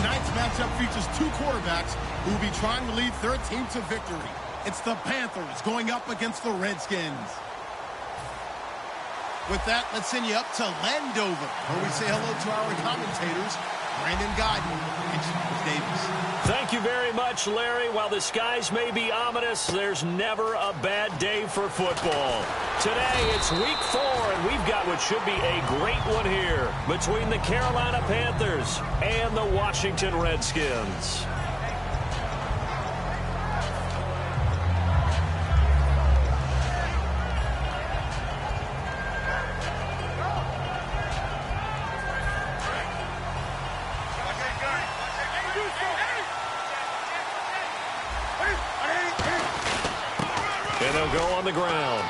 Tonight's matchup features two quarterbacks who will be trying to lead their team to victory. It's the Panthers going up against the Redskins. With that, let's send you up to Landover, where we say hello to our commentators, Brandon Godden and Charles Davis. Thank you very much, Larry. While the skies may be ominous, there's never a bad day for football. Today, it's week 4, and we've got what should be a great one here between the Carolina Panthers and the Washington Redskins. And they'll go on the ground.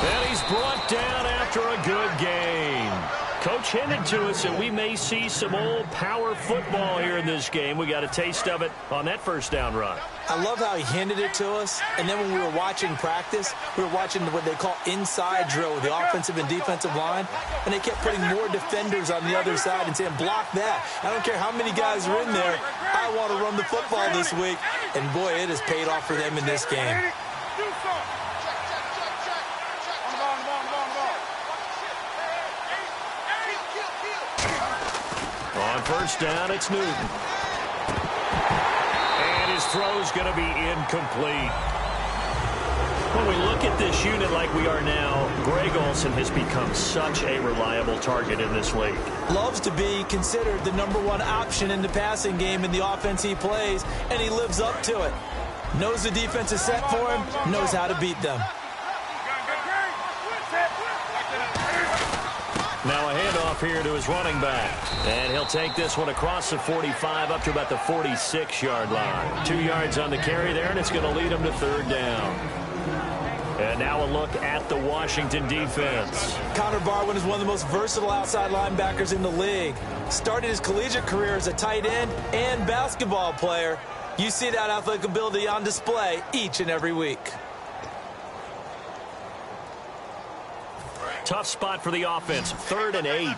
And he's brought down after a good game. Coach hinted to us that we may see some old power football here in this game. We got a taste of it on that first down run. I love how he hinted it to us, and then when we were watching practice, we were watching what they call inside drill with the offensive and defensive line, and they kept putting more defenders on the other side and saying, block that. I don't care how many guys are in there. I want to run the football this week, and boy, it has paid off for them in this game. On first down, it's Newton. And his throw's going to be incomplete. When we look at this unit like we are now, Greg Olsen has become such a reliable target in this league. Loves to be considered the #1 option in the passing game in the offense he plays, and he lives up to it. Knows the defense is set for him, knows how to beat them. Now a handoff here to his running back. And he'll take this one across the 45 up to about the 46-yard line. 2 yards on the carry there, and it's going to lead him to third down. And now a look at the Washington defense. Connor Barwin is one of the most versatile outside linebackers in the league. Started his collegiate career as a tight end and basketball player. You see that athletic ability on display each and every week. Tough spot for the offense. 3rd and 8.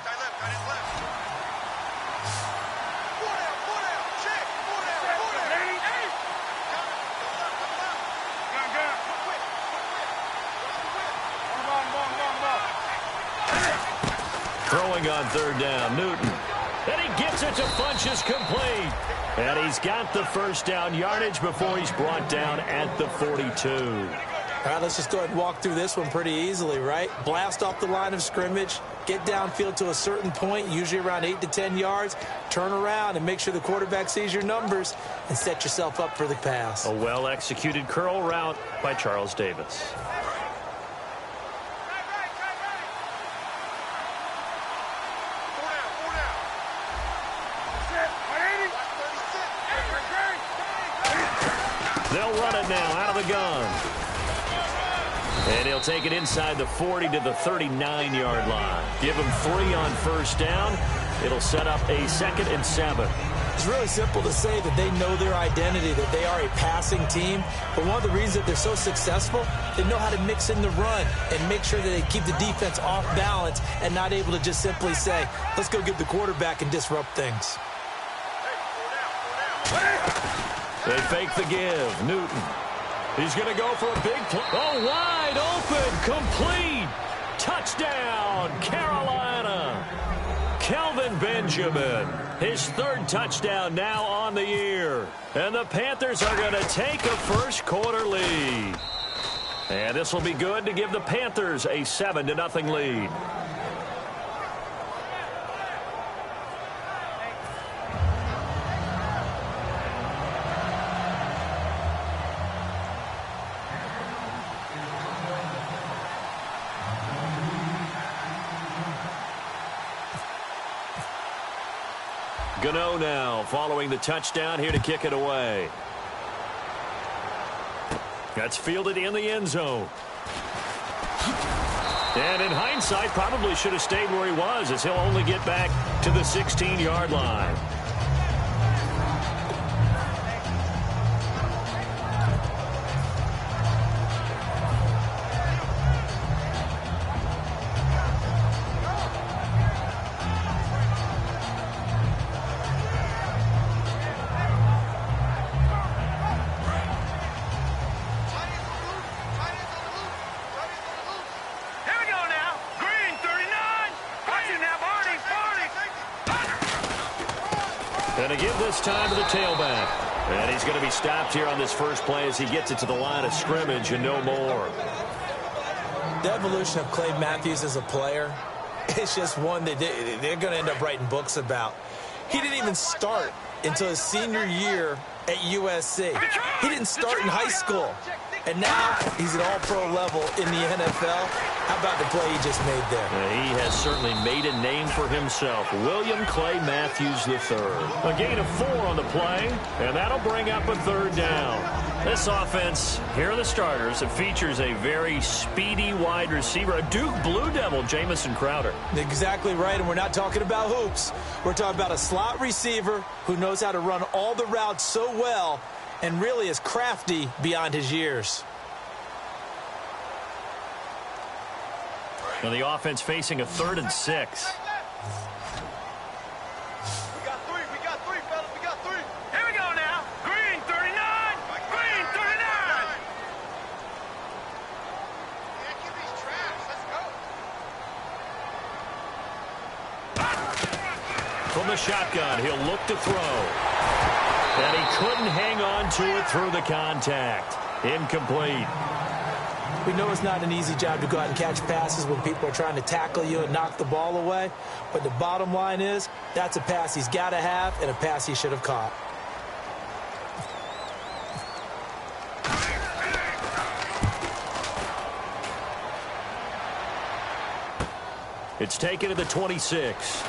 Throwing on 3rd down, Newton. And he gets it to Funchess complete. And he's got the first down yardage before he's brought down at the 42. All right, let's just go ahead and walk through this one pretty easily, right? Blast off the line of scrimmage, get downfield to a certain point, usually around 8 to 10 yards, turn around and make sure the quarterback sees your numbers and set yourself up for the pass. A well-executed curl route by Charles Davis. They'll run it now out of the gun. And he'll take it inside the 40 to the 39-yard line. Give him 3 on first down. It'll set up a 2nd and 7. It's really simple to say that they know their identity, that they are a passing team. But one of the reasons that they're so successful, they know how to mix in the run and make sure that they keep the defense off balance and not able to just simply say, let's go get the quarterback and disrupt things. They fake the give. Newton. He's going to go for a big play. Oh, wide open. Complete. Touchdown, Carolina. Kelvin Benjamin. His 3rd touchdown now on the year. And the Panthers are going to take a first quarter lead. And this will be good to give the Panthers a 7-0 lead. Gano now following the touchdown here to kick it away. That's fielded in the end zone. And in hindsight, probably should have stayed where he was, as he'll only get back to the 16-yard line. And to give this time to the tailback. And he's going to be stopped here on this first play as he gets it to the line of scrimmage and no more. The evolution of Clay Matthews as a player, it's just one that they're going to end up writing books about. He didn't even start until his senior year at USC. He didn't start in high school. And now he's at all-pro level in the NFL. How about the play he just made there? He has certainly made a name for himself. William Clay Matthews III. A gain of 4 on the play, and that'll bring up a third down. This offense, here are the starters. It features a very speedy wide receiver, a Duke Blue Devil, Jamison Crowder. Exactly right, and we're not talking about hoops. We're talking about a slot receiver who knows how to run all the routes so well and really is crafty beyond his years. Now the offense facing a 3rd and 6. We got 3, fellas. We got 3. Here we go now. Green 39. Green 39. Can't keep these traps. Let's go. From the shotgun, he'll look to throw. And he couldn't hang on to it through the contact. Incomplete. We know it's not an easy job to go out and catch passes when people are trying to tackle you and knock the ball away. But the bottom line is, that's a pass he's got to have and a pass he should have caught. It's taken to the 26.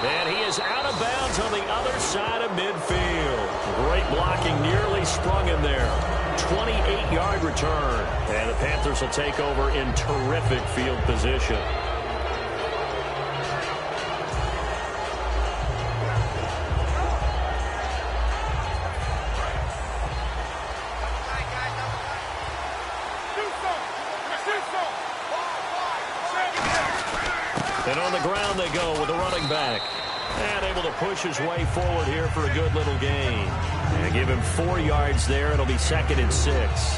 And he is out of bounds on the other side of midfield. Great blocking, nearly sprung him there. 28-yard return. And the Panthers will take over in terrific field position. And on the ground they go with the running back. And able to push his way forward here for a good little gain. And give him 4 yards there. It'll be 2nd and 6.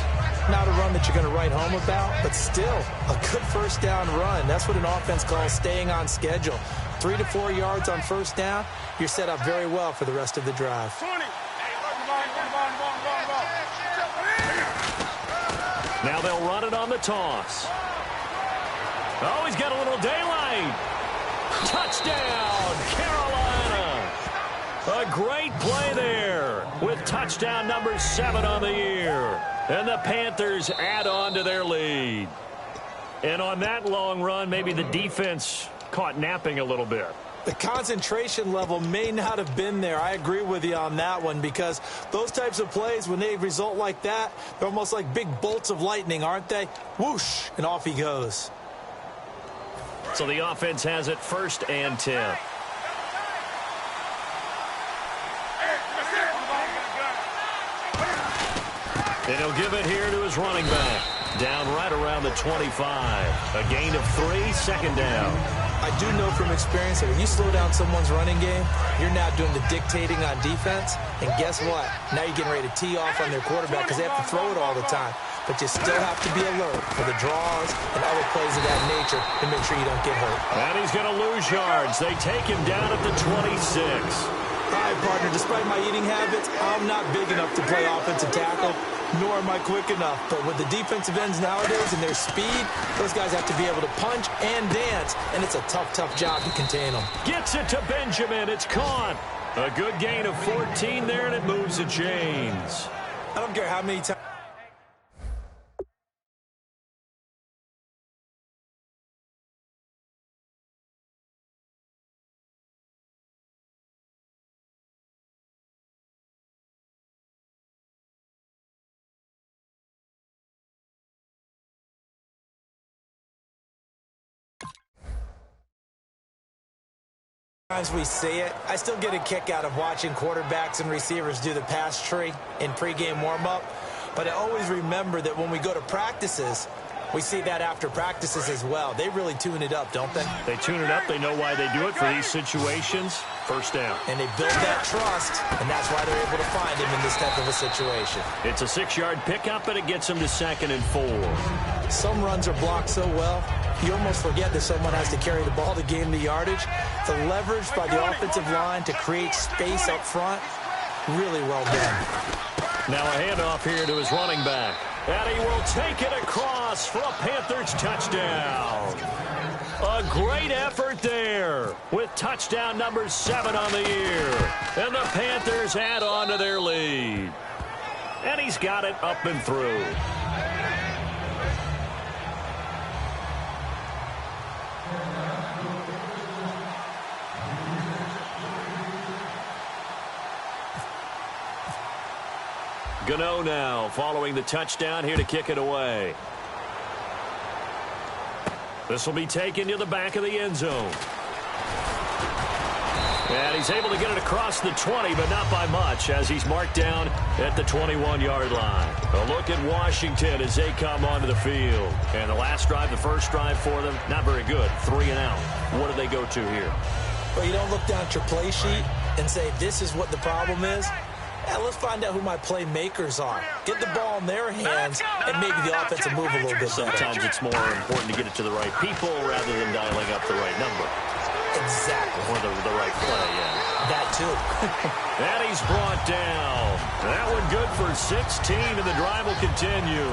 Not a run that you're going to write home about, but still a good first down run. That's what an offense calls staying on schedule. 3 to 4 yards on first down. You're set up very well for the rest of the drive. Now they'll run it on the toss. Oh, he's got a little daylight. Touchdown, Carolina. A great play there with touchdown number 7 on the year. And the Panthers add on to their lead. And on that long run, maybe the defense caught napping a little bit. The concentration level may not have been there. I agree with you on that one because those types of plays, when they result like that, they're almost like big bolts of lightning, aren't they? Whoosh, and off he goes. So the offense has it 1st and 10. And he'll give it here to his running back. Down right around the 25. A gain of 3, 2nd down. I do know from experience that when you slow down someone's running game, you're now doing the dictating on defense. And guess what? Now you're getting ready to tee off on their quarterback because they have to throw it all the time. But you still have to be alert for the draws and other plays of that nature to make sure you don't get hurt. And he's going to lose yards. They take him down at the 26. All right, partner, despite my eating habits, I'm not big enough to play offensive tackle, nor am I quick enough. But with the defensive ends nowadays and their speed, those guys have to be able to punch and dance, and it's a tough, tough job to contain them. Gets it to Benjamin. It's caught. A good gain of 14 there, and it moves the chains. I don't care how many times. Times we see it, I still get a kick out of watching quarterbacks and receivers do the pass tree in pregame warm-up. But I always remember that when we go to practices, we see that after practices as well. They really tune it up, don't they? They tune it up. They know why they do it for these situations. 1st down. And they build that trust, and that's why they're able to find him in this type of a situation. It's a 6-yard pickup, and it gets him to 2nd and 4. Some runs are blocked so well, you almost forget that someone has to carry the ball to gain the yardage. The leverage by the offensive line to create space up front, really well done. Now a handoff here to his running back. And he will take it across for a Panthers touchdown. A great effort there with touchdown number 7 on the year. And the Panthers add on to their lead. And he's got it up and through. Gano now following the touchdown here to kick it away. This will be taken to the back of the end zone. And he's able to get it across the 20, but not by much as he's marked down at the 21-yard line. A look at Washington as they come onto the field. And the last drive, the first drive for them, not very good. 3 and out. What do they go to here? Well, you don't look down at your play sheet and say, this is what the problem is. Yeah, let's find out who my playmakers are. Get the ball in their hands, and maybe the offense will move a little bit better. Sometimes it's more important to get it to the right people rather than dialing up the right number. Exactly. Or the right play, yeah. That, too. And he's brought down. That one good for 16, and the drive will continue.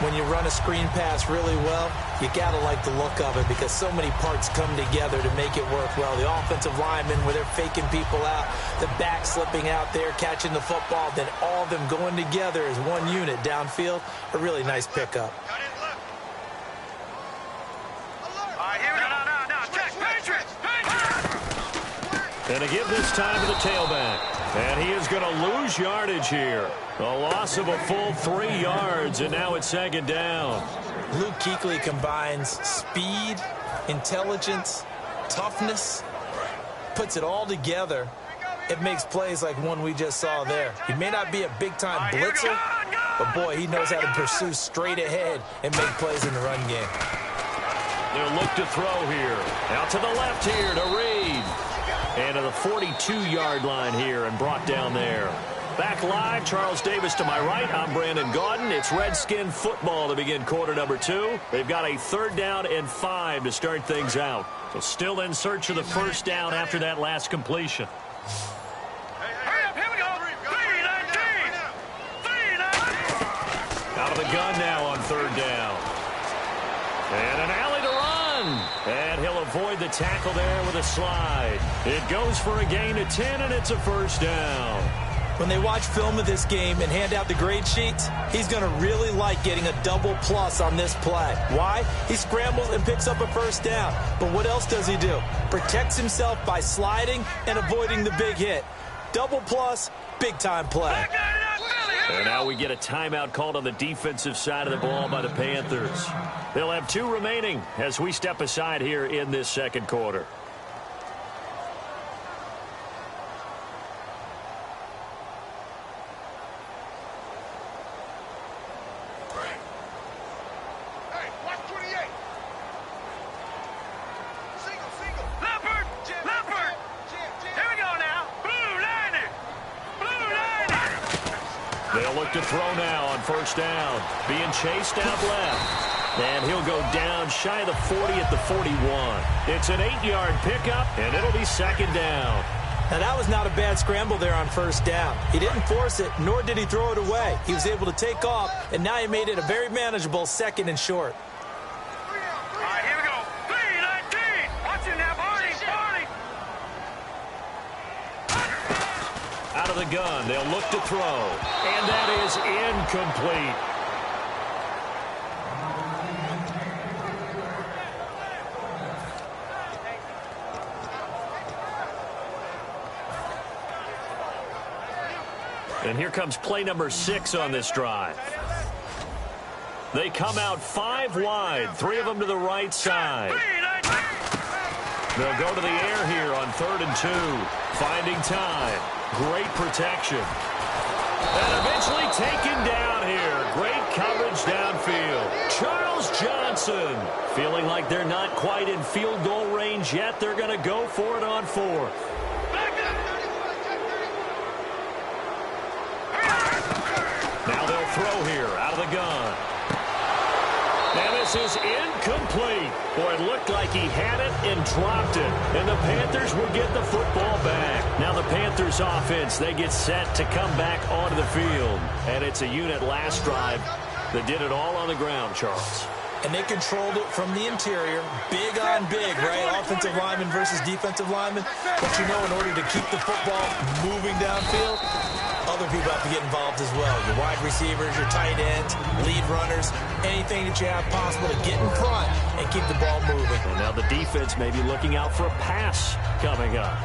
When you run a screen pass really well, you got to like the look of it because so many parts come together to make it work well. The offensive linemen, where they're faking people out, the back slipping out there, catching the football, then all of them going together as one unit downfield. A really nice pickup. And to give this time to the tailback. And he is going to lose yardage here. A loss of a full 3 yards, and now it's second down. Luke Kuechly combines speed, intelligence, toughness, puts it all together. It makes plays like one we just saw there. He may not be a big-time blitzer, but, boy, he knows how to pursue straight ahead and make plays in the run game. They'll look to throw here. Out to the left here to Reed. And to the 42-yard line here and brought down there. Back live, Charles Davis to my right. I'm Brandon Gaudin. It's Redskin football to begin quarter number 2. They've got a 3rd down and 5 to start things out. So still in search of the first down after that last completion. Hurry up, here we go. 3-19. Out of the gun now on 3rd down. And an alley to run. And he'll avoid the tackle there with a slide. It goes for a gain of 10, and it's a first down. When they watch film of this game and hand out the grade sheets, he's going to really like getting a double plus on this play. Why? He scrambles and picks up a first down. But what else does he do? Protects himself by sliding and avoiding the big hit. Double plus, big-time play. And now we get a timeout called on the defensive side of the ball by the Panthers. They'll have 2 remaining as we step aside here in this second quarter. They'll look to throw now on first down. Being chased out left. And he'll go down shy of the 40 at the 41. It's an 8-yard pickup, and it'll be second down. Now, that was not a bad scramble there on first down. He didn't force it, nor did he throw it away. He was able to take off, and now he made it a very manageable 2nd and short. All right, here we go. 3-19. Watch it now, Barney. Out of the gun, they'll look to throw. And that is incomplete. And here comes play number 6 on this drive. They come out 5 wide, 3 of them to the right side. They'll go to the air here on 3rd and 2. Finding time. Great protection. And eventually taken down here. Great coverage downfield. Charles Johnson. Feeling like they're not quite in field goal range yet. They're going to go for it on 4th. Now they'll throw here out of the gun. And this This is incomplete. Boy, it looked like he had it and dropped it. And the Panthers will get the football back. Now the Panthers offense, they get set to come back onto the field. And it's a unit last drive that did it all on the ground, Charles. And they controlled it from the interior, big on big, right? Offensive lineman versus defensive lineman. But you know, in order to keep the football moving downfield, other people have to get involved as well. Your wide receivers, your tight ends, lead runners, anything that you have possible to get in front and keep the ball moving. And now the defense may be looking out for a pass coming up.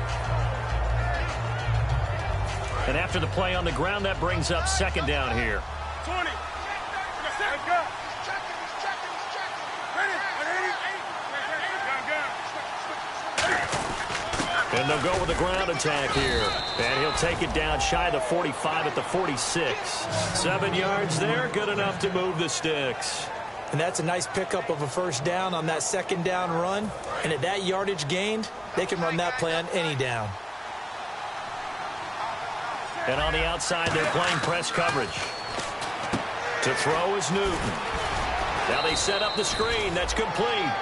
And after the play on the ground, that brings up second down here. 20. And they'll go with the ground attack here. And he'll take it down shy of the 45 at the 46. 7 yards there, good enough to move the sticks. And that's a nice pickup of a first down on that second down run. And at that yardage gained, they can run that play on any down. And on the outside, they're playing press coverage. To throw is Newton. Now they set up the screen. That's complete.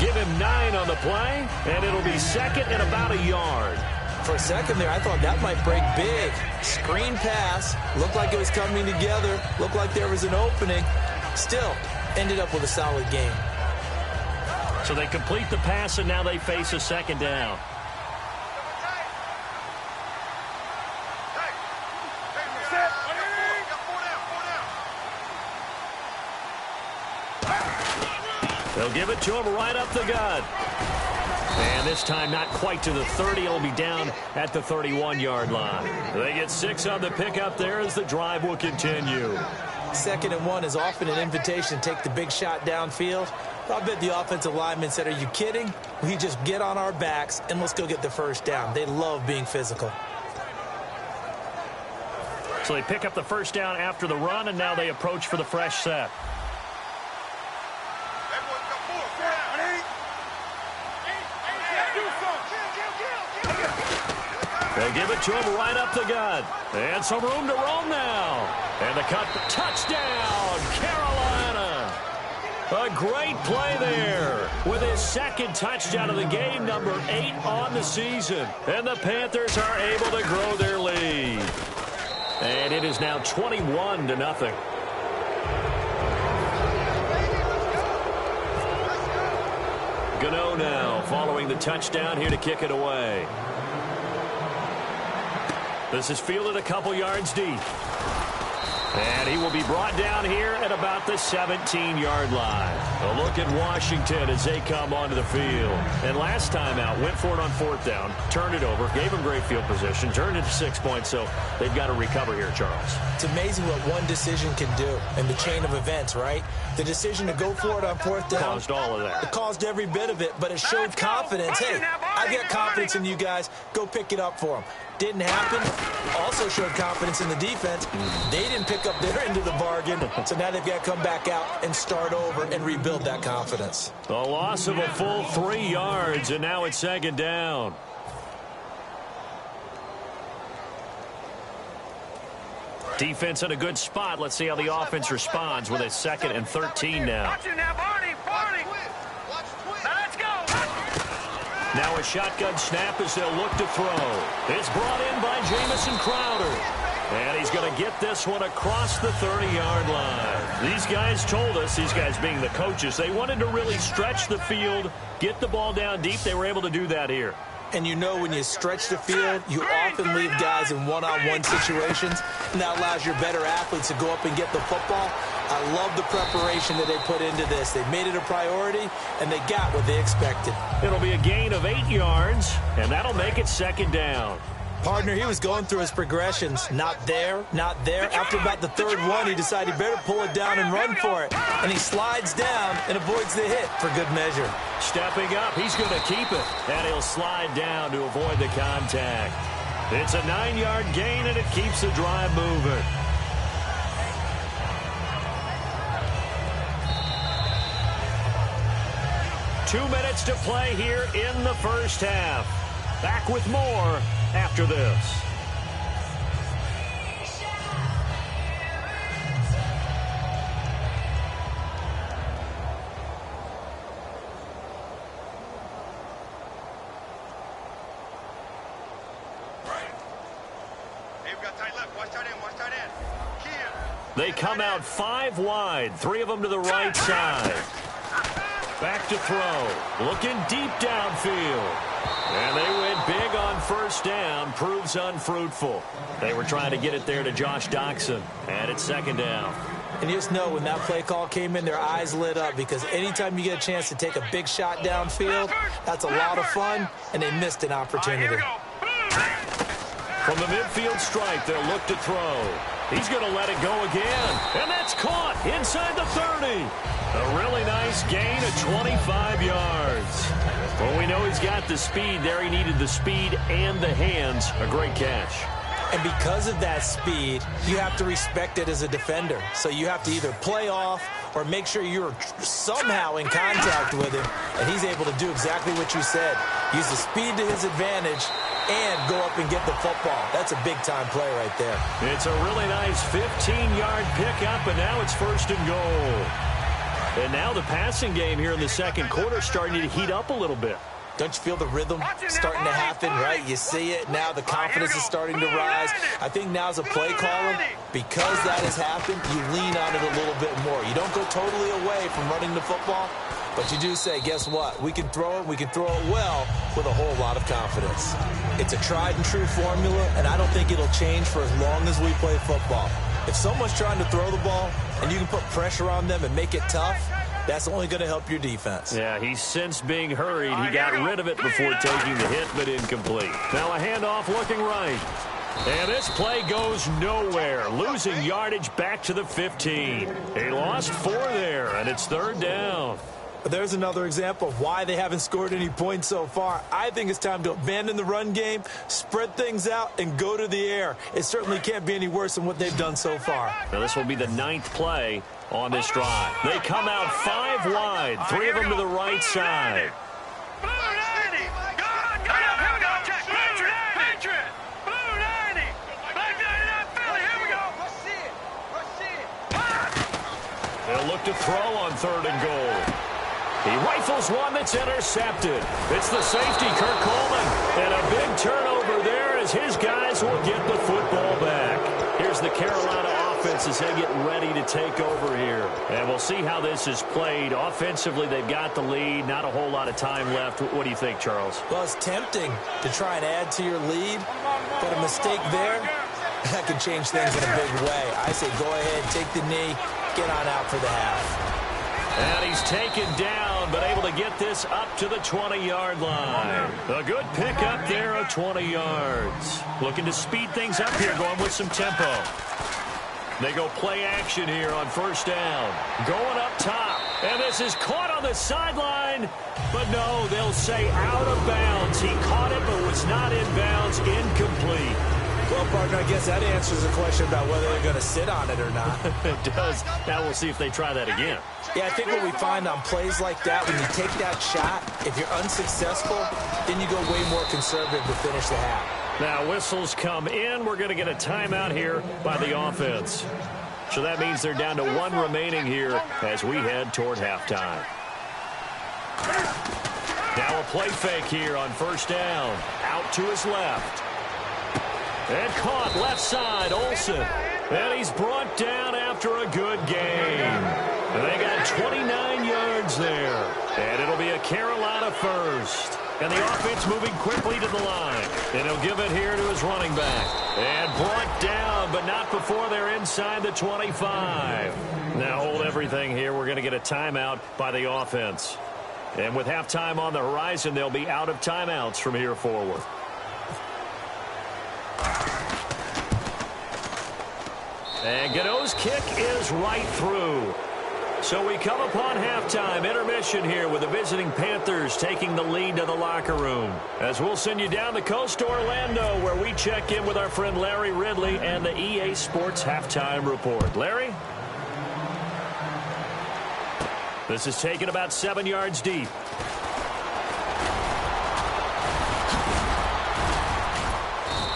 Give him 9 on the play, and it'll be second and about a yard. For a second there, I thought that might break big. Screen pass. Looked like it was coming together. Looked like there was an opening. Still, ended up with a solid gain. So they complete the pass, and now they face a second down. They'll give it to him right up the gut. And this time not quite to the 30. It'll be down at the 31-yard line. They get 6 on the pickup there as the drive will continue. 2nd and 1 is often an invitation to take the big shot downfield. I bet the offensive lineman said, are you kidding? We just get on our backs and let's go get the first down. They love being physical. So they pick up the first down after the run, and now they approach for the fresh set. They'll give it to him right up the gut. And some room to roam now. And the cut, touchdown, Carolina. A great play there with his second touchdown of the game, number 8 on the season. And the Panthers are able to grow their lead. And it is now 21-0. Gano now following the touchdown here to kick it away. This is fielded a couple yards deep. And he will be brought down here at about the 17-yard line. A look at Washington as they come onto the field. And last time out, went for it on 4th down, turned it over, gave them great field position, turned it to 6 points, so they've got to recover here, Charles. It's amazing what one decision can do in the chain of events, right? The decision to go for it on 4th down. Caused all of that. It caused every bit of it, but it showed confidence. Hey, I've got confidence in you guys. Go pick it up for them. Didn't happen. Also showed confidence in the defense. They didn't pick up their end of the bargain, so now they've got to come back out and start over and rebuild that confidence. A loss of a full 3 yards, and now it's second down. Defense in a good spot. Let's see how the offense responds with a 2nd and 13 now. Watch it now, Barney. Now let's go. Now a shotgun snap as they'll look to throw. It's brought in by Jamison Crowder. And he's going to get this one across the 30-yard line. These guys told us, these guys being the coaches, they wanted to really stretch the field, get the ball down deep. They were able to do that here. And you know when you stretch the field, you often leave guys in one-on-one situations, and that allows your better athletes to go up and get the football. I love the preparation that they put into this. They made it a priority, and they got what they expected. It'll be a gain of 8 yards, and that'll make it second down. Partner, he was going through his progressions. Not there, not there. After about the 3rd one, he decided he better pull it down and run for it. And he slides down and avoids the hit for good measure. Stepping up, he's going to keep it. And he'll slide down to avoid the contact. It's a 9-yard gain, and it keeps the drive moving. Two minutes to play here in the first half. Back with more after this. They come out 5 wide, 3 of them to the right side. Back to throw, looking deep downfield. And they went big on first down, proves unfruitful. They were trying to get it there to Josh Doxson, and it's second down. And you just know when that play call came in, their eyes lit up, because anytime you get a chance to take a big shot downfield, that's a lot of fun, and they missed an opportunity. From the midfield stripe, they'll look to throw. He's going to let it go again, and that's caught inside the 30. A really nice gain of 25 yards. Well, we know he's got the speed there. He needed the speed and the hands. A great catch. And because of that speed, you have to respect it as a defender. So you have to either play off or make sure you're somehow in contact with him, and he's able to do exactly what you said. Use the speed to his advantage and go up and get the football. That's a big-time play right there. It's a really nice 15-yard pickup, and now it's first and goal. And now the passing game here in the second quarter is starting to heat up a little bit. Don't you feel the rhythm starting to happen, right? You see it. Now the confidence is starting to rise. I think now as a play caller, because that has happened, you lean on it a little bit more. You don't go totally away from running the football, but you do say, guess what? We can throw it. We can throw it well with a whole lot of confidence. It's a tried-and-true formula, and I don't think it'll change for as long as we play football. If someone's trying to throw the ball and you can put pressure on them and make it tough, that's only going to help your defense. Yeah, he's since being hurried. He got rid of it before taking the hit, but incomplete. Now a handoff looking right. And this play goes nowhere, losing yardage back to the 15. He lost 4 there, and it's third down. There's another example of why they haven't scored any points so far. I think it's time to abandon the run game, spread things out, and go to the air. It certainly can't be any worse than what they've done so far. Now this will be the 9th play on this drive. They come out 5 wide, 3 of them to the right side. They'll look to throw on 3rd and goal. He rifles one that's intercepted. It's the safety, Kirk Coleman. And a big turnover there as his guys will get the football back. Here's the Carolina offense as they get ready to take over here. And we'll see how this is played. Offensively, they've got the lead. Not a whole lot of time left. What do you think, Charles? Well, it's tempting to try and add to your lead, but a mistake there, that can change things in a big way. I say go ahead, take the knee, get on out for the half. And he's taken down, but able to get this up to the 20-yard line. A good pickup there of 20 yards. Looking to speed things up here, going with some tempo. They go play action here on first down. Going up top. And this is caught on the sideline. But no, they'll say out of bounds. He caught it, but was not in bounds. Incomplete. Well, partner, I guess that answers the question about whether they're going to sit on it or not. It does. Now we'll see if they try that again. Yeah, I think what we find on plays like that, when you take that shot, if you're unsuccessful, then you go way more conservative to finish the half. Now whistles come in. We're going to get a timeout here by the offense. So that means they're down to 1 remaining here as we head toward halftime. Now a play fake here on first down. Out to his left. And caught left side, Olsen. And he's brought down after a good game. And they got 29 yards there. And it'll be a Carolina first. And the offense moving quickly to the line. And he'll give it here to his running back. And brought down, but not before they're inside the 25. Now hold everything here. We're going to get a timeout by the offense. And with halftime on the horizon, they'll be out of timeouts from here forward. And Gano's kick is right through. So we come upon halftime intermission here with the visiting Panthers taking the lead to the locker room. As we'll send you down the coast to Orlando, where we check in with our friend Larry Ridley and the EA Sports Halftime Report. Larry? This is taken about 7 yards deep.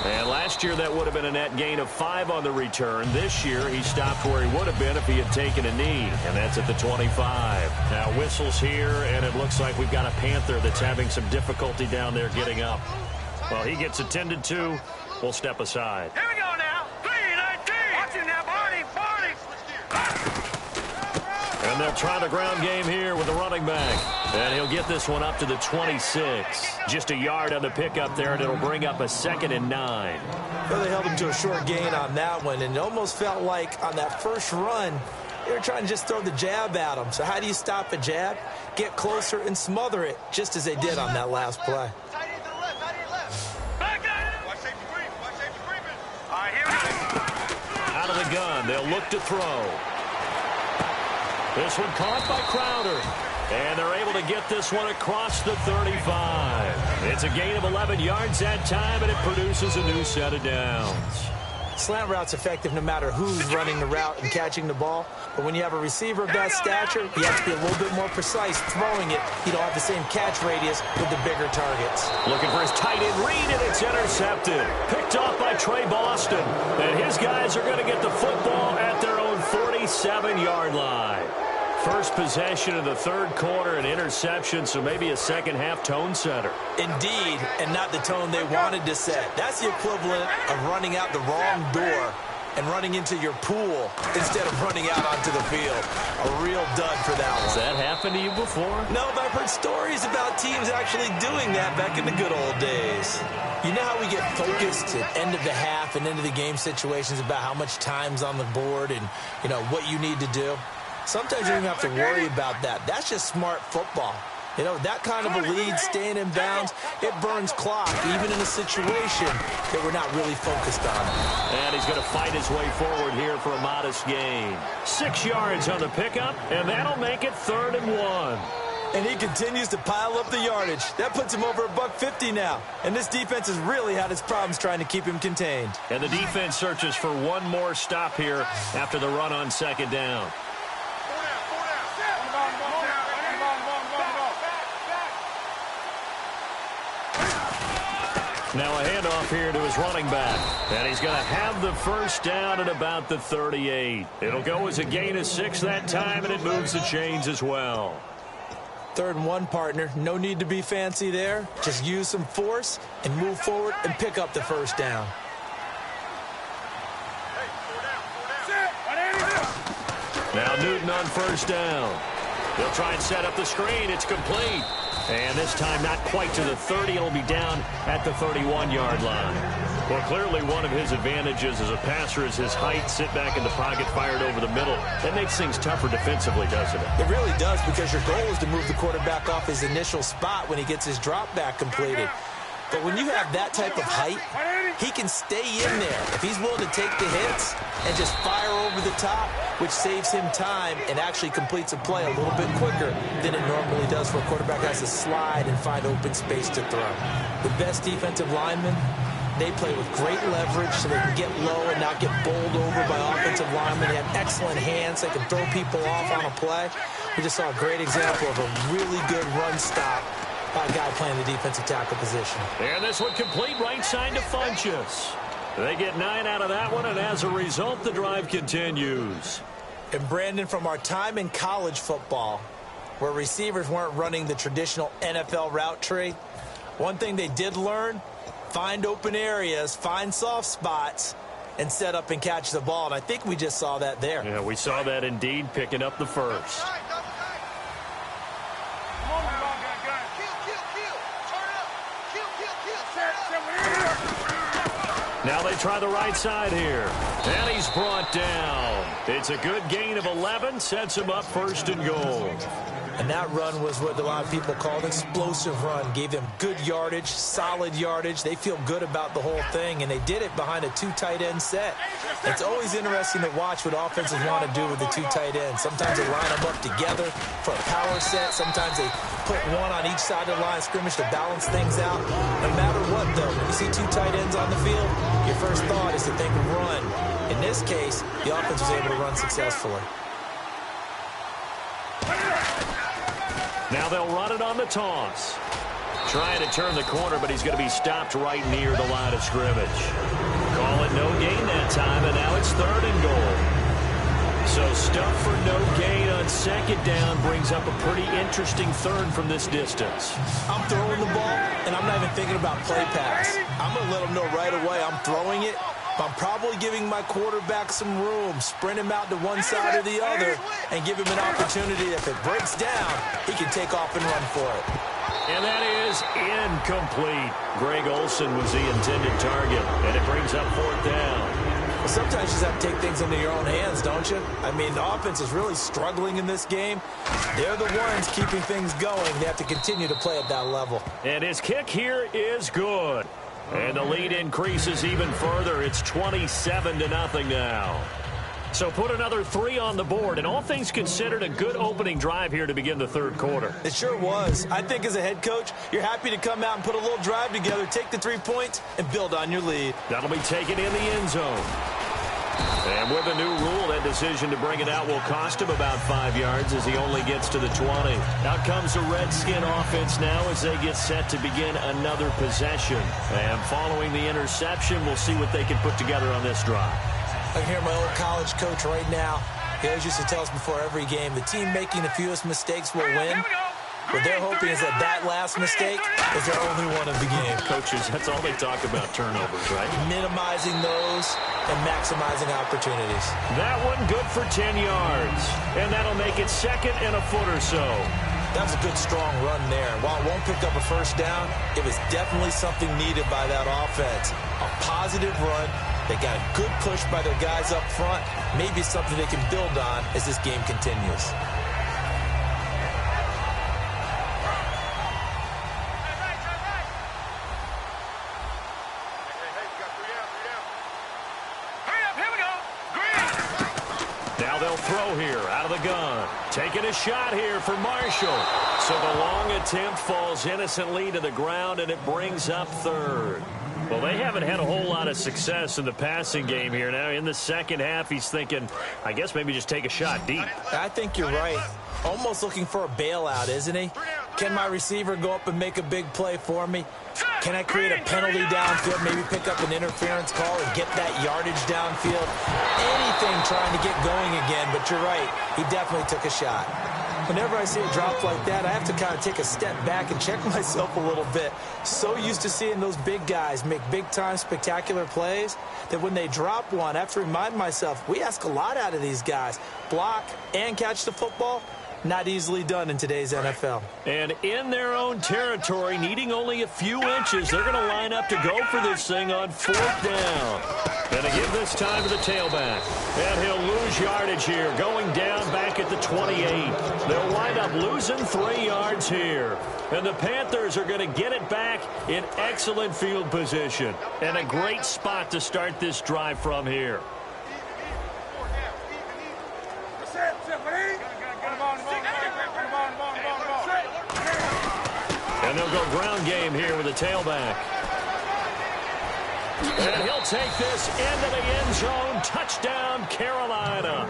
And last year, that would have been a net gain of 5 on the return. This year, he stopped where he would have been if he had taken a knee, and that's at the 25. Now, whistles here, and it looks like we've got a Panther that's having some difficulty down there getting up. Well, he gets attended to. We'll step aside. Here we go now. And they'll try the ground game here with the running back. And he'll get this one up to the 26. Just a yard on the pickup there, and it'll bring up a 2nd and 9. Well, they held him to a short gain on that one, and it almost felt like on that first run, they were trying to just throw the jab at him. So how do you stop a jab? Get closer and smother it, just as they did on that last play. Out of the gun, they'll look to throw. This one caught by Crowder. And they're able to get this one across the 35. It's a gain of 11 yards that time, and it produces a new set of downs. Slant route's effective no matter who's running the route and catching the ball. But when you have a receiver of that stature, you have to be a little bit more precise throwing it. You don't have the same catch radius with the bigger targets. Looking for his tight end read, and it's intercepted. Picked off by Trey Boston. And his guys are going to get the football at their own 47-yard line. First possession of the third quarter, an interception, so maybe a second-half tone setter. Indeed, and not the tone they wanted to set. That's the equivalent of running out the wrong door and running into your pool instead of running out onto the field. A real dud for that one. Has that happened to you before? No, but I've heard stories about teams actually doing that back in the good old days. You know how we get focused at end of the half and end of the game situations about how much time's on the board and, you know, what you need to do? Sometimes you don't even have to worry about that. That's just smart football. You know, that kind of a lead, staying in bounds, it burns clock, even in a situation that we're not really focused on. And he's going to fight his way forward here for a modest gain. 6 yards on the pickup, and that'll make it 3rd and 1. And he continues to pile up the yardage. That puts him over $150 now. And this defense has really had its problems trying to keep him contained. And the defense searches for one more stop here after the run on 2nd down. Now a handoff here to his running back. And he's going to have the first down at about the 38. It'll go as a gain of 6 that time, and it moves the chains as well. 3rd and 1, partner. No need to be fancy there. Just use some force and move forward and pick up the first down. Now Newton on 1st down. They'll try and set up the screen. It's complete. And this time not quite to the 30. It'll be down at the 31-yard line. Well, clearly one of his advantages as a passer is his height. Sit back in the pocket, fired over the middle. That makes things tougher defensively, doesn't it? It really does, because your goal is to move the quarterback off his initial spot when he gets his drop back completed. But when you have that type of height, he can stay in there if he's willing to take the hits and just fire over the top, which saves him time and actually completes a play a little bit quicker than it normally does for a quarterback that has to slide and find open space to throw. The best defensive linemen, they play with great leverage so they can get low and not get bowled over by offensive linemen. They have excellent hands. They can throw people off on a play. We just saw a great example of a really good run stop by a guy playing the defensive tackle position. And this one complete right side to Funchess. They get 9 out of that one, and as a result, the drive continues. And Brandon, from our time in college football, where receivers weren't running the traditional NFL route tree, one thing they did learn, find open areas, find soft spots, and set up and catch the ball. And I think we just saw that there. Yeah, we saw that indeed, picking up the first. Now they try the right side here. And he's brought down. It's a good gain of 11. Sets him up 1st and goal. And that run was what a lot of people called an explosive run. Gave them good yardage, solid yardage. They feel good about the whole thing, and they did it behind a 2 tight end set. It's always interesting to watch what offenses want to do with the 2 tight ends. Sometimes they line them up together for a power set. Sometimes they put one on each side of the line of scrimmage to balance things out. No matter what, though, when you see 2 tight ends on the field, your first thought is to think run. In this case, the offense was able to run successfully. Now they'll run it on the toss. Trying to turn the corner, but he's going to be stopped right near the line of scrimmage. Call it no gain that time, and now it's 3rd and goal. So stuff for no gain on 2nd down brings up a pretty interesting 3rd from this distance. I'm throwing the ball, and I'm not even thinking about play pass. I'm going to let them know right away I'm throwing it, I'm probably giving my quarterback some room, sprint him out to one side or the other, and give him an opportunity. If it breaks down, he can take off and run for it. And that is incomplete. Greg Olsen was the intended target, and it brings up 4th down. Well, sometimes you just have to take things into your own hands, don't you? I mean, the offense is really struggling in this game. They're the ones keeping things going. They have to continue to play at that level. And his kick here is good. And the lead increases even further. It's 27-0 now. So put another 3 on the board, and all things considered, a good opening drive here to begin the 3rd quarter. It sure was. I think as a head coach, you're happy to come out and put a little drive together, take the 3 points, and build on your lead. That'll be taken in the end zone. And with a new rule, that decision to bring it out will cost him about 5 yards as he only gets to the 20. Out comes the Redskin offense now as they get set to begin another possession. And following the interception, we'll see what they can put together on this drive. I can hear my old college coach right now. He always used to tell us before every game, the team making the fewest mistakes will win. What they're hoping is that last mistake is their only one of the game. Coaches, that's all they talk about, turnovers, right? Minimizing those and maximizing opportunities. That one good for 10 yards. And that'll make it 2nd and a foot or so. That was a good, strong run there. While it won't pick up a 1st down, it was definitely something needed by that offense. A positive run. They got a good push by their guys up front. Maybe something they can build on as this game continues. Now they'll throw here out of the gun. Taking a shot here for Marshall. So the long attempt falls innocently to the ground, and it brings up 3rd. Well, they haven't had a whole lot of success in the passing game here. Now, in the second half, he's thinking, I guess maybe just take a shot deep. I think you're right. Almost looking for a bailout, isn't he? Can my receiver go up and make a big play for me? Can I create a penalty downfield, maybe pick up an interference call and get that yardage downfield? Anything trying to get going again, but you're right. He definitely took a shot. Whenever I see a drop like that, I have to kind of take a step back and check myself a little bit. So used to seeing those big guys make big-time spectacular plays that when they drop one, I have to remind myself, we ask a lot out of these guys. Block and catch the football, not easily done in today's NFL. And in their own territory, needing only a few inches, they're going to line up to go for this thing on 4th down. Going to give this time to the tailback. And he'll lose yardage here, going down back at the 28. They'll wind up losing 3 yards here. And the Panthers are going to get it back in excellent field position. And a great spot to start this drive from here. And they'll go ground game here with a tailback. And he'll take this into the end zone. Touchdown, Carolina.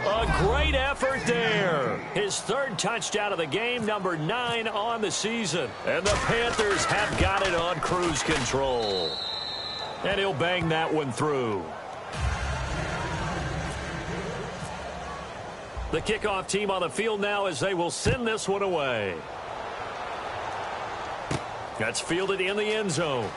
A great effort there. His 3rd touchdown of the game, number 9 on the season. And the Panthers have got it on cruise control. And he'll bang that one through. The kickoff team on the field now as they will send this one away. That's fielded in the end zone.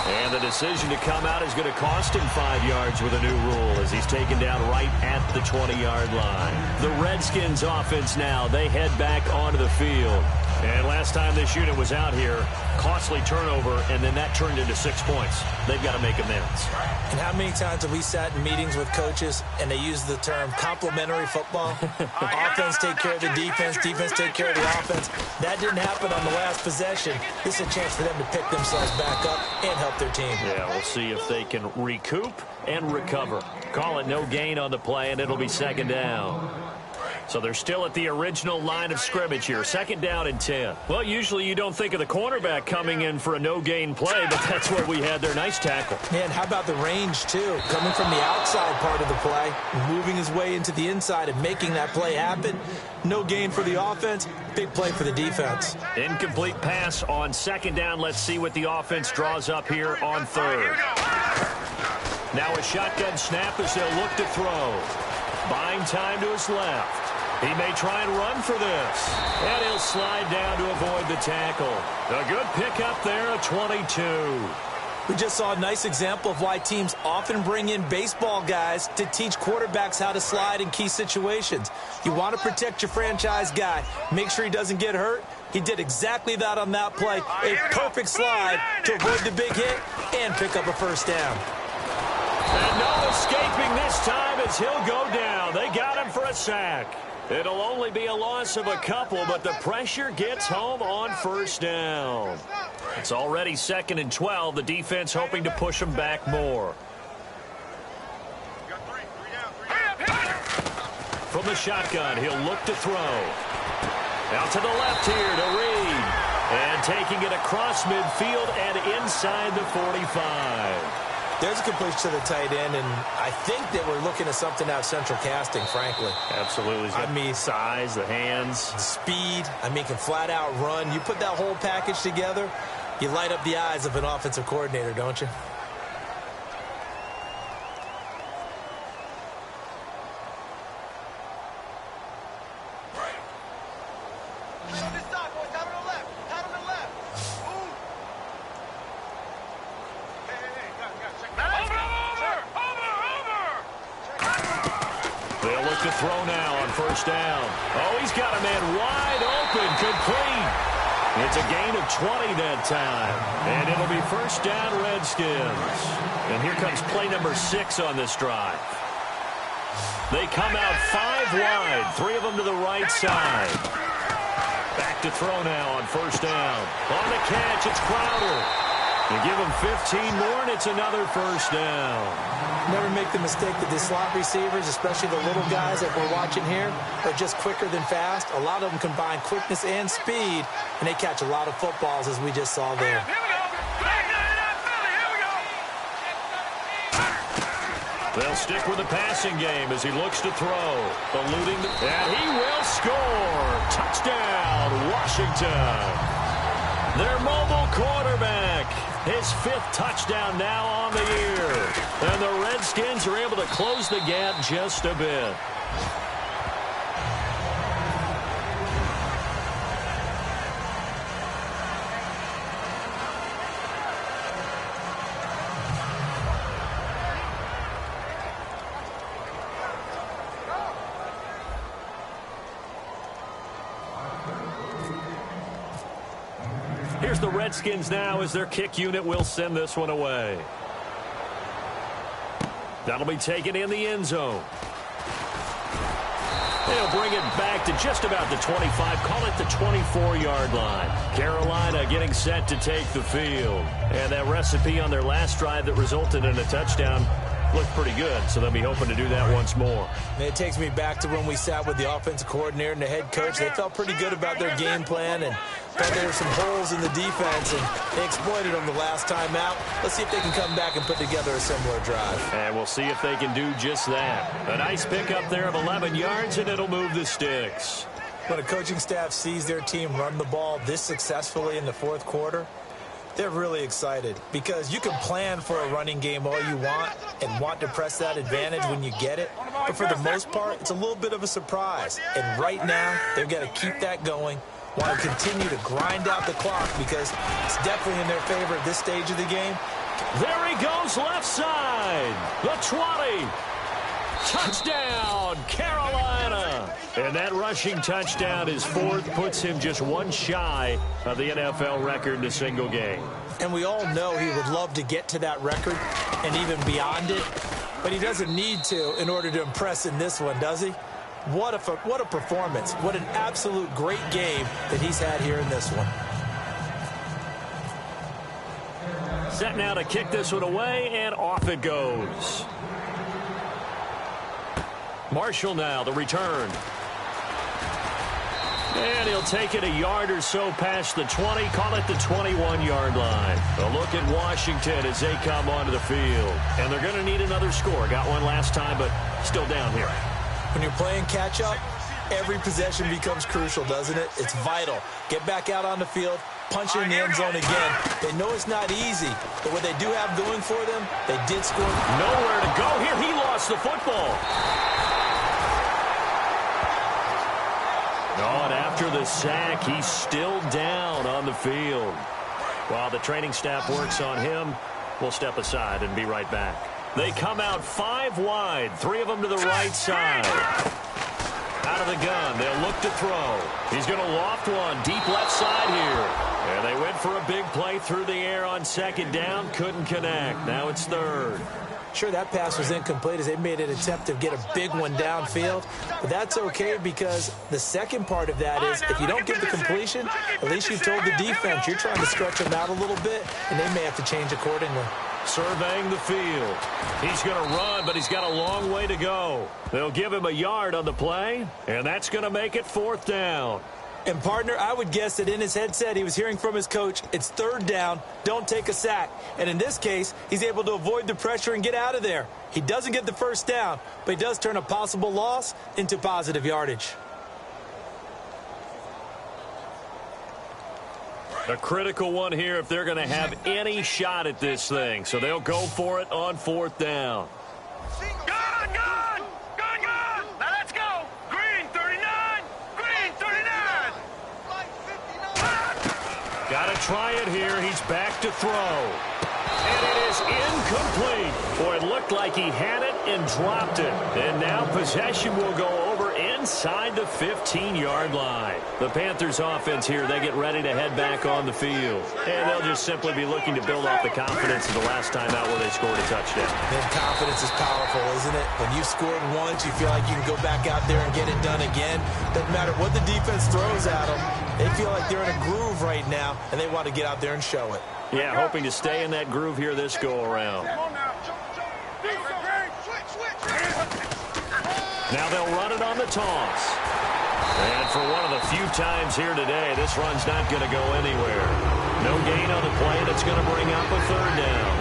And the decision to come out is going to cost him 5 yards with a new rule as he's taken down right at the 20-yard line. The Redskins offense now, they head back onto the field. And last time this unit was out here, costly turnover, and then that turned into 6 points. They've got to make amends. And how many times have we sat in meetings with coaches and they use the term complementary football? Offense take care of the defense, defense take care of the offense. That didn't happen on the last possession. This is a chance for them to pick themselves back up and help their team. Yeah, we'll see if they can recoup and recover. Call it no gain on the play, and it'll be 2nd down. So they're still at the original line of scrimmage here. 2nd down and 10. Well, usually you don't think of the cornerback coming in for a no-gain play, but that's what we had there. Nice tackle. Man, how about the range, too? Coming from the outside part of the play, moving his way into the inside and making that play happen. No gain for the offense, big play for the defense. Incomplete pass on 2nd down. Let's see what the offense draws up here on 3rd. Now a shotgun snap as they'll look to throw. Buying time to his left. He may try and run for this. And he'll slide down to avoid the tackle. A good pickup there, a 22. We just saw a nice example of why teams often bring in baseball guys to teach quarterbacks how to slide in key situations. You want to protect your franchise guy. Make sure he doesn't get hurt. He did exactly that on that play. A perfect slide to avoid the big hit and pick up a first down. And no escaping this time as he'll go down. They got him for a sack. It'll only be a loss of a couple, but the pressure gets home on first down. It's already 2nd and 12. The defense hoping to push them back more. From the shotgun, he'll look to throw. Out to the left here to Reed. And taking it across midfield and inside the 45. There's a completion to the tight end, and I think that we're looking at something out of central casting, frankly. Absolutely. I mean, size, the hands. The speed. I mean, can flat out run. You put that whole package together, you light up the eyes of an offensive coordinator, don't you? To throw now on first down. Oh, he's got a man wide open, complete. It's a gain of 20 that time. And it'll be first down, Redskins. And here comes play number 6 on this drive. They come out 5 wide, 3 of them to the right side. Back to throw now on first down. On the catch, it's Crowder. They give him 15 more, and it's another first down. Never make the mistake that the slot receivers, especially the little guys that we're watching here, are just quicker than fast. A lot of them combine quickness and speed, and they catch a lot of footballs, as we just saw there. They'll stick with the passing game as he looks to throw. Eluding and he will score. Touchdown, Washington. Their mobile quarterback. His 5th touchdown now on the year. And the Redskins are able to close the gap just a bit. Here's the Redskins now as their kick unit will send this one away. That'll be taken in the end zone. They'll bring it back to just about the 25, call it the 24-yard line. Carolina getting set to take the field. And that recipe on their last drive that resulted in a touchdown looked pretty good, so they'll be hoping to do that once more. And it takes me back to when we sat with the offensive coordinator and the head coach. They felt pretty good about their game plan and thought there were some holes in the defense, and they exploited them the last time out. Let's see if they can come back and put together a similar drive. And we'll see if they can do just that. A nice pickup there of 11 yards, and it'll move the sticks. When a coaching staff sees their team run the ball this successfully in the 4th quarter, they're really excited because you can plan for a running game all you want and want to press that advantage when you get it. But for the most part, it's a little bit of a surprise. And right now, they've got to keep that going, want to continue to grind out the clock because it's definitely in their favor at this stage of the game. There he goes left side. The 20. Touchdown, Carolina. And that rushing touchdown is 4th, puts him just one shy of the NFL record in a single game. And we all know he would love to get to that record and even beyond it, but he doesn't need to in order to impress in this one, does he? What a performance. What an absolute great game that he's had here in this one. Set now to kick this one away, and off it goes. Marshall now, the return. And he'll take it a yard or so past the 20, call it the 21-yard line. A look at Washington as they come onto the field. And they're going to need another score. Got one last time, but still down here. When you're playing catch-up, every possession becomes crucial, doesn't it? It's vital. Get back out on the field, punch in the end zone again. They know it's not easy, but what they do have going for them, they did score. Nowhere to go here. He lost the football. Oh, and after the sack, he's still down on the field. While the training staff works on him, We'll step aside and be right back. They come out 5 wide, 3 of them to the right side. Out of the gun, they'll look to throw. He's going to loft one deep left side here. And they went for a big play through the air on second down. Couldn't connect. Now it's third. Sure, that pass was incomplete as they made an attempt to get a big one downfield. But that's okay because the second part of that is if you don't get the completion, at least you've told the defense you're trying to stretch them out a little bit, and they may have to change accordingly. Surveying the field. He's going to run, but he's got a long way to go. They'll give him a yard on the play, and that's going to make it 4th down. And, partner, I would guess that in his headset he was hearing from his coach, it's 3rd down, don't take a sack. And in this case, he's able to avoid the pressure and get out of there. He doesn't get the 1st down, but he does turn a possible loss into positive yardage. A critical one here if they're going to have any shot at this thing. So they'll go for it on 4th down. Now let's go. Green 39. Green 39. Got to try it here. He's back to throw. And it is incomplete. Boy, it looked like he had it and dropped it. And now possession will go over inside the 15-yard line. The Panthers offense here, they get ready to head back on the field. And they'll just simply be looking to build off the confidence of the last time out where they scored a touchdown. And confidence is powerful, isn't it? When you've scored once, you feel like you can go back out there and get it done again. Doesn't matter what the defense throws at them. They feel like they're in a groove right now, and they want to get out there and show it. Yeah, hoping to stay in that groove here this go-around. Now they'll run it on the toss. And for one of the few times here today, this run's not going to go anywhere. No gain on the play, and it's going to bring up a 3rd down.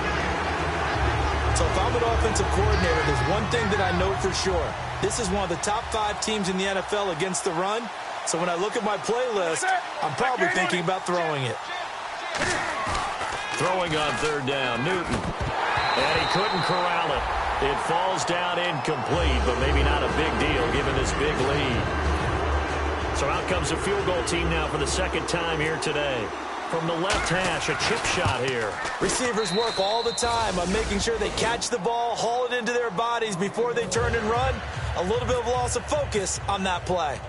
So if I'm an offensive coordinator, there's one thing that I know for sure. This is one of the top 5 teams in the NFL against the run. So when I look at my playlist, I'm probably thinking about throwing it. Throwing on 3rd down, Newton. And he couldn't corral it. It falls down incomplete, but maybe not a big deal given this big lead. So out comes the field goal team now for the 2nd time here today. From the left hash, a chip shot here. Receivers work all the time on making sure they catch the ball, haul it into their bodies before they turn and run. A little bit of loss of focus on that play.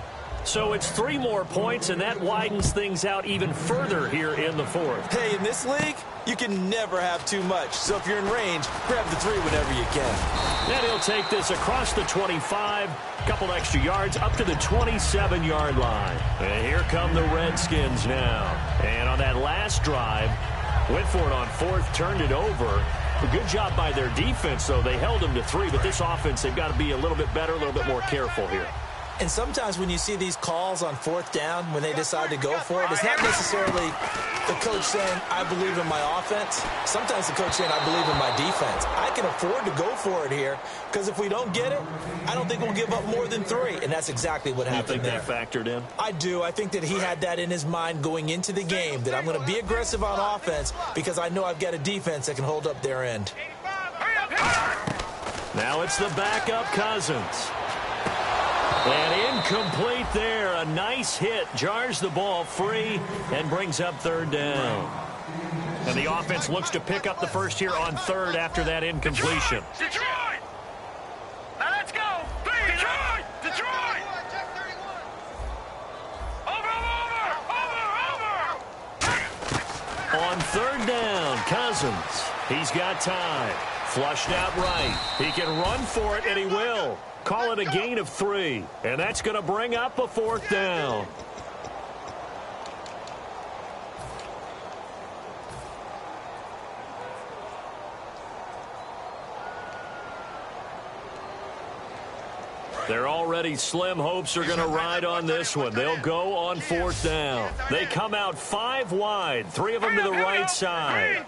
So it's 3 more points, and that widens things out even further here in the 4th. Hey, in this league, you can never have too much. So if you're in range, grab the 3 whenever you can. And he'll take this across the 25, a couple extra yards, up to the 27-yard line. And here come the Redskins now. And on that last drive, went for it on 4th, turned it over. A good job by their defense, though. They held them to 3, but this offense, they've got to be a little bit better, a little bit more careful here. And sometimes when you see these calls on 4th down, when they decide to go for it, it's not necessarily the coach saying, I believe in my offense. Sometimes the coach saying, I believe in my defense. I can afford to go for it here because if we don't get it, I don't think we'll give up more than 3. And that's exactly what happened there. You think that factored in? I do. I think that he had that in his mind going into the game, that I'm going to be aggressive on offense because I know I've got a defense that can hold up their end. Now it's the backup Cousins. And incomplete there. A nice hit. Jars the ball free and brings up 3rd down. And the offense looks to pick up the first here on 3rd after that incompletion. Detroit! Now let's go! Detroit! Detroit! Over! On 3rd down, Cousins. He's got time. Flushed out right. He can run for it, and he will. Call it a gain of 3. And that's going to bring up a 4th down. They're already slim hopes are going to ride on this one. They'll go on 4th down. They come out 5 wide, 3 of them to the right side.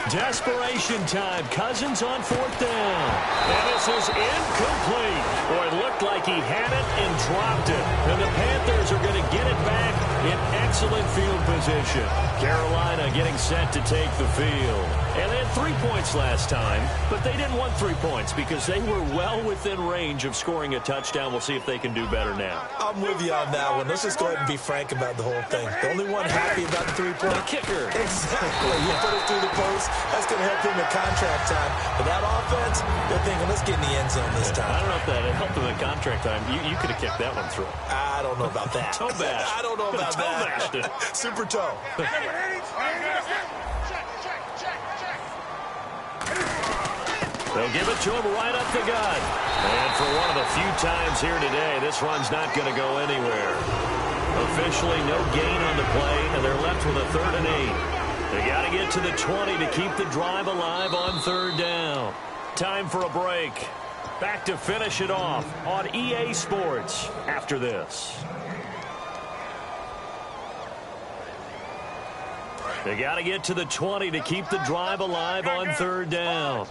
Desperation time. Cousins on 4th down. And this is incomplete. Boy, it looked like he had it and dropped it. And the Panthers are going to get it back in excellent field position. Carolina getting set to take the field. And they had 3 points last time, but they didn't want 3 points because they were well within range of scoring a touchdown. We'll see if they can do better now. I'm with you on that one. Let's just go ahead and be frank about the whole thing. The only one happy about the 3-point. The kicker. Exactly. You put it through the post. That's going to help him in contract time. But that offense, they're thinking, let's get in the end zone this time. I don't know if that helped him in contract time. You could have kicked that one through. I don't know about that. Toe bash. I don't know about toe that. bashed. Super toe. They'll give it to him right up the gut. And for one of the few times here today, this run's not going to go anywhere. Officially no gain on the play, and they're left with a 3rd and 8. They got to get to the 20 to keep the drive alive on 3rd down. Time for a break. Back to finish it off on EA Sports after this. They got to get to the 20 to keep the drive alive on 3rd down.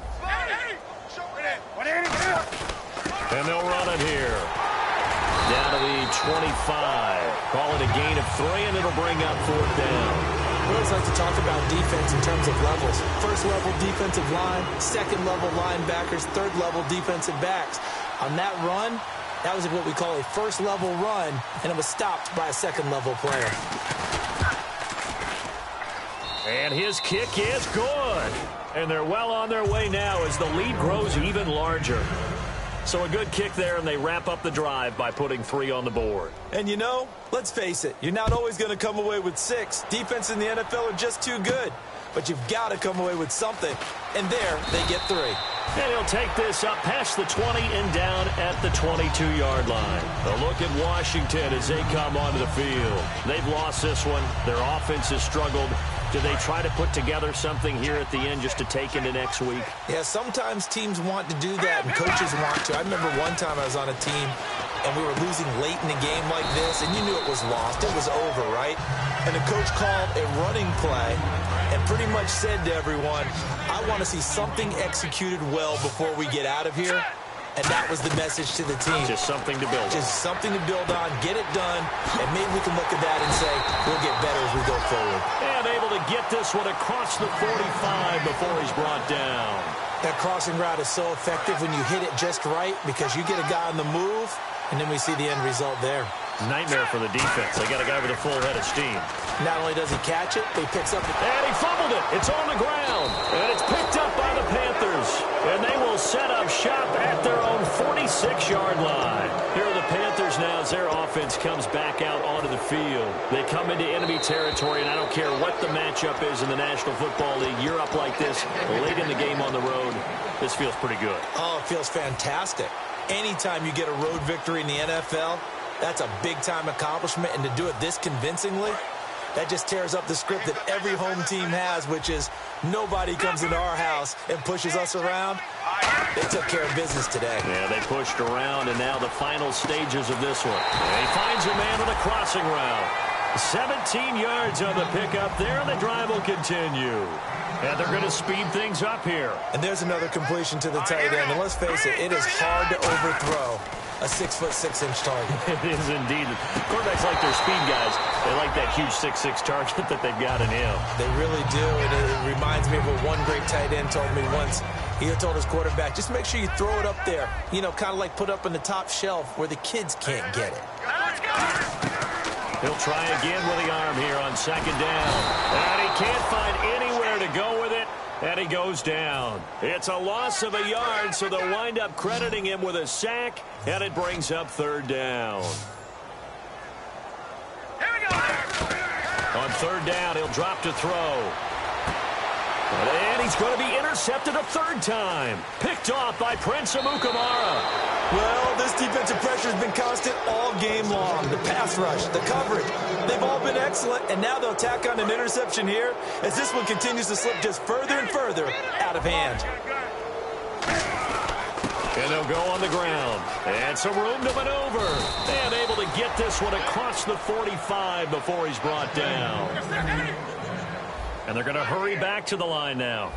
And they'll run it here. Down to the 25. Call it a gain of 3, and it'll bring up 4th down. We always like to talk about defense in terms of levels. First level defensive line, second level linebackers, third level defensive backs. On that run, that was what we call a first level run, and it was stopped by a second level player. And his kick is good. And they're well on their way now as the lead grows even larger. So a good kick there, and they wrap up the drive by putting 3 on the board. And you know, let's face it, you're not always going to come away with 6. Defense in the NFL are just too good. But you've got to come away with something. And there, they get 3. And he'll take this up past the 20 and down at the 22-yard line. A look at Washington as they come onto the field. They've lost this one. Their offense has struggled. Do they try to put together something here at the end just to take into next week? Yeah, sometimes teams want to do that and coaches want to. I remember one time I was on a team and we were losing late in a game like this, and you knew it was lost. It was over, right? And the coach called a running play and pretty much said to everyone, I want to see something executed well before we get out of here. And that was the message to the team. Just something to build on. Just something to build on, get it done, and maybe we can look at that and say, we'll get better as we go forward. And able to get this one across the 45 before he's brought down. That crossing route is so effective when you hit it just right because you get a guy on the move, and then we see the end result there. Nightmare for the defense. They got a guy with a full head of steam. Not only does he catch it, but he picks up the... And he fumbled it. It's on the ground. And it's picked up by the Panthers. And they will set up shop at their own 46-yard line. Here are the Panthers now as their offense comes back out onto the field. They come into enemy territory, and I don't care what the matchup is in the National Football League. You're up like this late in the game on the road. This feels pretty good. Oh, it feels fantastic. Anytime you get a road victory in the NFL, that's a big-time accomplishment, and to do it this convincingly, that just tears up the script that every home team has, which is nobody comes into our house and pushes us around. They took care of business today. Yeah, they pushed around, and now the final stages of this one. And he finds a man with a crossing route. 17 yards on the pickup there, and the drive will continue. And they're going to speed things up here. And there's another completion to the tight end. And let's face it, it is hard to overthrow a 6'6" target. It is indeed. Quarterbacks like their speed guys. They like that huge 6'6" target that they've got in him. They really do. And it reminds me of what one great tight end told me once. He told his quarterback, just make sure you throw it up there. You know, kind of like put up on the top shelf where the kids can't get it. He'll try again with the arm here on 2nd down. And he can't find anywhere to go with it. And he goes down. It's a loss of a yard, so they'll wind up crediting him with a sack, and it brings up 3rd down. Here we go. On 3rd down, he'll drop to throw. And he's going to be intercepted a 3rd time. Picked off by Prince Amukamara. Well, this defensive pressure has been constant all game long. The pass rush, the coverage, they've all been excellent, and now they'll tack on an interception here as this one continues to slip just further and further out of hand. And they'll go on the ground. And some room to maneuver. And able to get this one across the 45 before he's brought down. And they're going to hurry back to the line now.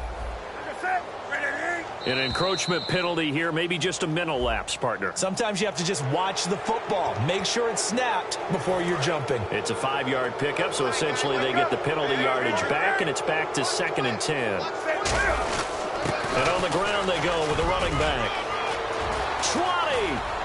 An encroachment penalty here, maybe just a mental lapse, partner. Sometimes you have to just watch the football. Make sure it's snapped before you're jumping. It's a 5-yard pickup, so essentially they get the penalty yardage back, and it's back to 2nd and 10. And on the ground they go with a running back. 20!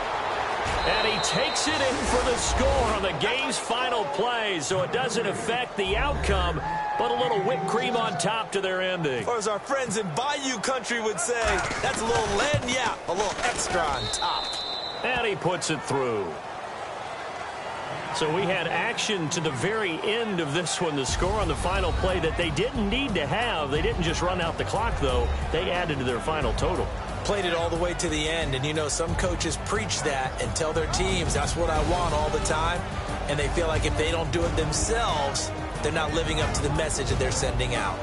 And he takes it in for the score on the game's final play, so it doesn't affect the outcome, but a little whipped cream on top to their ending. Or as our friends in Bayou Country would say, that's a little lagniappe, a little extra on top. And he puts it through. So we had action to the very end of this one, the score on the final play that they didn't need to have. They didn't just run out the clock, though. They added to their final total. Played it all the way to the end, and you know some coaches preach that and tell their teams that's what I want all the time, and they feel like if they don't do it themselves, they're not living up to the message that they're sending out.